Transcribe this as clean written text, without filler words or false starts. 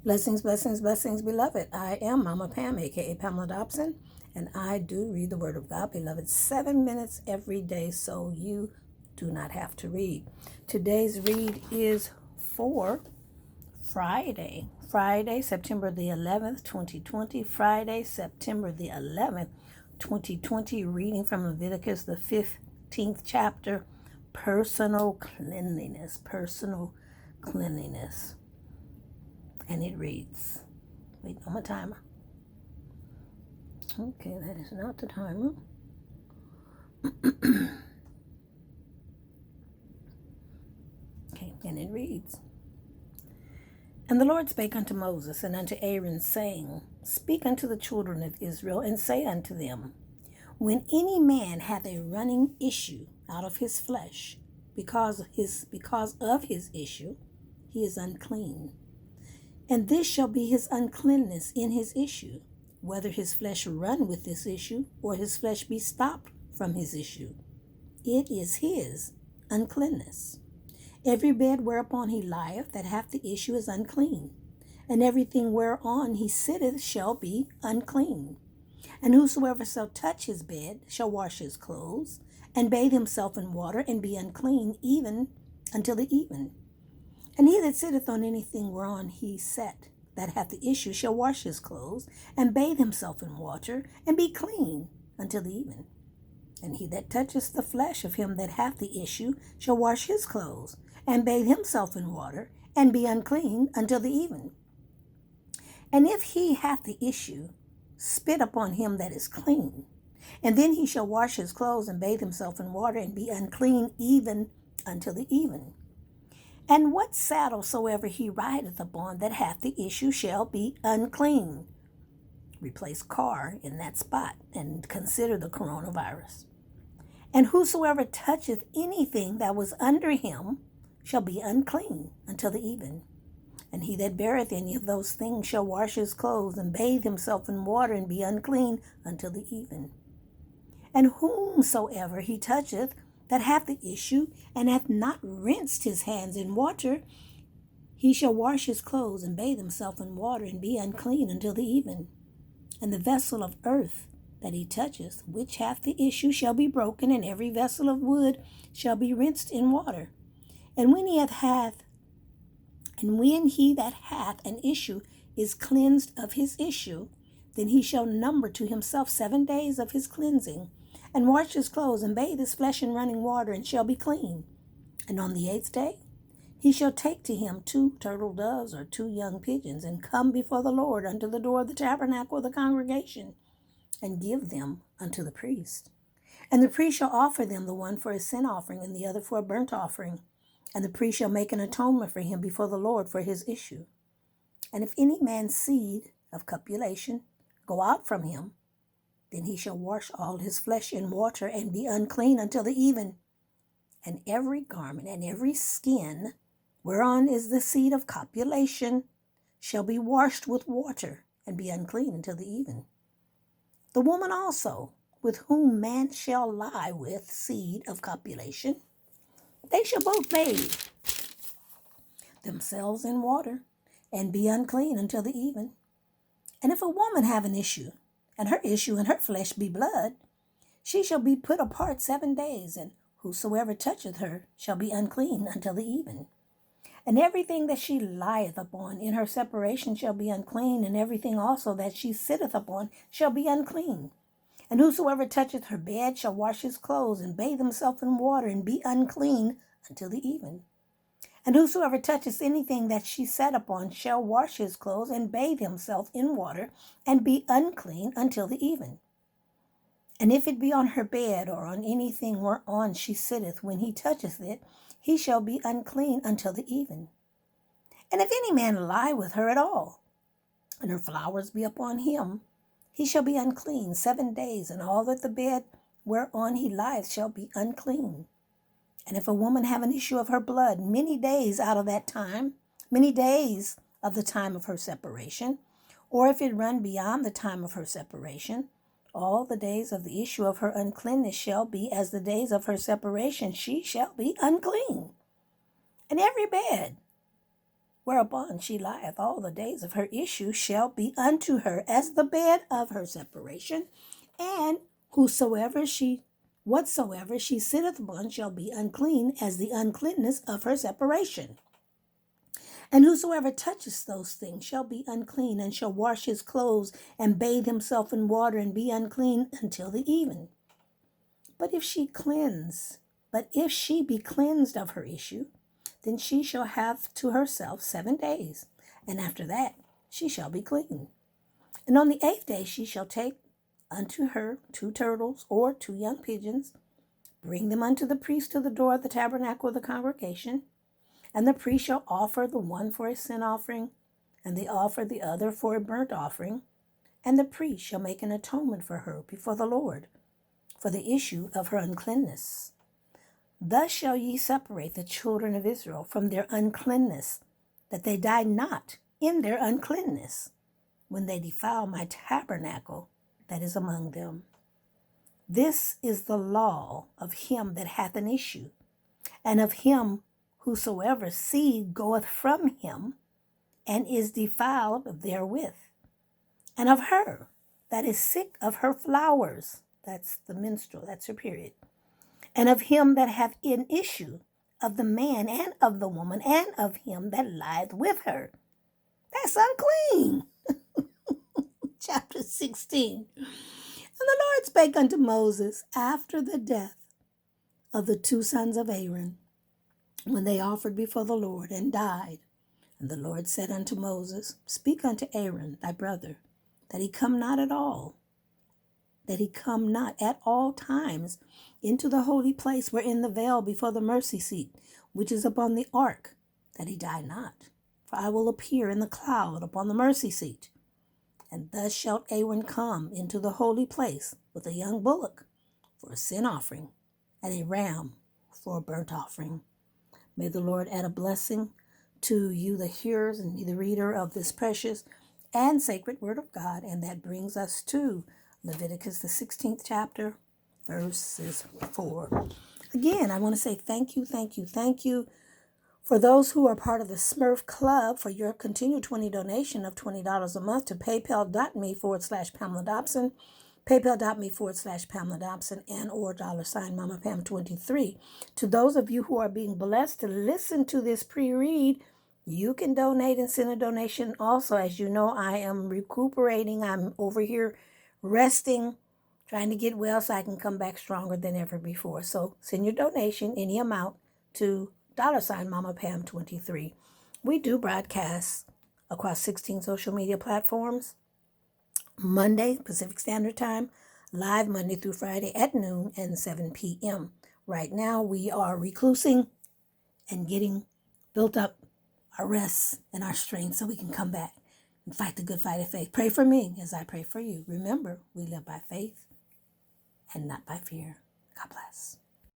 Blessings, blessings, blessings, beloved. I am Mama Pam, aka Pamela Dobson, and I do read the Word of God, beloved, 7 minutes every day, so you do not have to read. Today's read is for Friday, September the 11th, 2020. Friday, September the 11th, 2020, reading from Leviticus, the 15th chapter, personal cleanliness, personal cleanliness. And it reads, wait on my timer. Okay, that is not the timer. Okay, and it reads, And the Lord spake unto Moses and unto Aaron, saying, Speak unto the children of Israel, and say unto them, When any man hath a running issue out of his flesh, because of his issue, he is unclean. And this shall be his uncleanness in his issue, whether his flesh run with this issue, or his flesh be stopped from his issue. It is his uncleanness. Every bed whereupon he lieth that hath the issue is unclean, and everything whereon he sitteth shall be unclean. And whosoever shall touch his bed shall wash his clothes, and bathe himself in water, and be unclean even until the even. And he that sitteth on anything whereon he sat, that hath the issue, shall wash his clothes, and bathe himself in water, and be clean until the even. And he that toucheth the flesh of him that hath the issue shall wash his clothes, and bathe himself in water, and be unclean until the even. And if he hath the issue, spit upon him that is clean, and then he shall wash his clothes, and bathe himself in water, and be unclean even until the even. And what saddle soever he rideth upon that hath the issue shall be unclean. Replace car in that spot and consider the coronavirus. And whosoever toucheth anything that was under him shall be unclean until the even. And he that beareth any of those things shall wash his clothes, and bathe himself in water, and be unclean until the even. And whomsoever he toucheth that hath the issue, and hath not rinsed his hands in water, he shall wash his clothes, and bathe himself in water, and be unclean until the even. And the vessel of earth that he toucheth, which hath the issue, shall be broken, and every vessel of wood shall be rinsed in water. And when he that hath an issue is cleansed of his issue, then he shall number to himself 7 days of his cleansing, and wash his clothes, and bathe his flesh in running water, and shall be clean. And on the 8th day he shall take to him 2 turtle doves or 2 young pigeons, and come before the Lord unto the door of the tabernacle of the congregation, and give them unto the priest. And the priest shall offer them, the one for a sin offering, and the other for a burnt offering. And the priest shall make an atonement for him before the Lord for his issue. And if any man's seed of copulation go out from him, then he shall wash all his flesh in water, and be unclean until the even. And every garment and every skin whereon is the seed of copulation shall be washed with water, and be unclean until the even. The woman also, with whom man shall lie with seed of copulation, they shall both bathe themselves in water, and be unclean until the even. And if a woman have an issue, and her issue in her flesh be blood, she shall be put apart 7 days, and whosoever toucheth her shall be unclean until the even. And everything that she lieth upon in her separation shall be unclean, and everything also that she sitteth upon shall be unclean. And whosoever toucheth her bed shall wash his clothes, and bathe himself in water, and be unclean until the even. And whosoever toucheth anything that she sat upon shall wash his clothes, and bathe himself in water, and be unclean until the even. And if it be on her bed, or on anything whereon she sitteth, when he toucheth it, he shall be unclean until the even. And if any man lie with her at all, and her flowers be upon him, he shall be unclean 7 days, and all that the bed whereon he lieth shall be unclean. And if a woman have an issue of her blood many days out of that time, many days of the time of her separation, or if it run beyond the time of her separation, all the days of the issue of her uncleanness shall be as the days of her separation. She shall be unclean. And every bed whereupon she lieth all the days of her issue shall be unto her as the bed of her separation, and whatsoever she sitteth upon shall be unclean as the uncleanness of her separation. And whosoever touches those things shall be unclean, and shall wash his clothes, and bathe himself in water, and be unclean until the even. But if she be cleansed of her issue, then she shall have to herself 7 days, and after that she shall be clean. And on the 8th day she shall take unto her 2 turtles or 2 young pigeons, bring them unto the priest to the door of the tabernacle of the congregation, and the priest shall offer the one for a sin offering, and the other for a burnt offering, and the priest shall make an atonement for her before the Lord, for the issue of her uncleanness. Thus shall ye separate the children of Israel from their uncleanness, that they die not in their uncleanness, when they defile my tabernacle that is among them. This is the law of him that hath an issue, and of him whosoever seed goeth from him, and is defiled therewith, and of her that is sick of her flowers, that's the menstrual, that's her period, and of him that hath an issue, of the man and of the woman, and of him that lieth with her. That's unclean. Chapter 16. And the Lord spake unto Moses after the death of the 2 sons of Aaron, when they offered before the Lord and died. And the Lord said unto Moses, speak unto Aaron thy brother, that he come not at all times into the holy place wherein the veil before the mercy seat, which is upon the ark, that he die not. For I will appear in the cloud upon the mercy seat. And thus shalt Aaron come into the holy place with a young bullock for a sin offering, and a ram for a burnt offering. May the Lord add a blessing to you, the hearers and the reader of this precious and sacred word of God. And that brings us to Leviticus, the 16th chapter, verses 4. Again, I want to say thank you for those who are part of the SMRF Club for your continued donation of $20 a month to paypal.me/Pamela Dobson, paypal.me/Pamela Dobson, and or $Mama Pam 23. To those of you who are being blessed to listen to this pre-read, you can donate and send a donation also. As you know, I am recuperating. I'm over here resting, trying to get well so I can come back stronger than ever before. So send your donation, any amount, to $Mama Pam 23. We do broadcast across 16 social media platforms. Monday, Pacific Standard Time, live Monday through Friday at noon and 7 p.m. Right now, we are reclusing and getting built up our rest and our strength so we can come back and fight the good fight of faith. Pray for me as I pray for you. Remember, we live by faith and not by fear. God bless.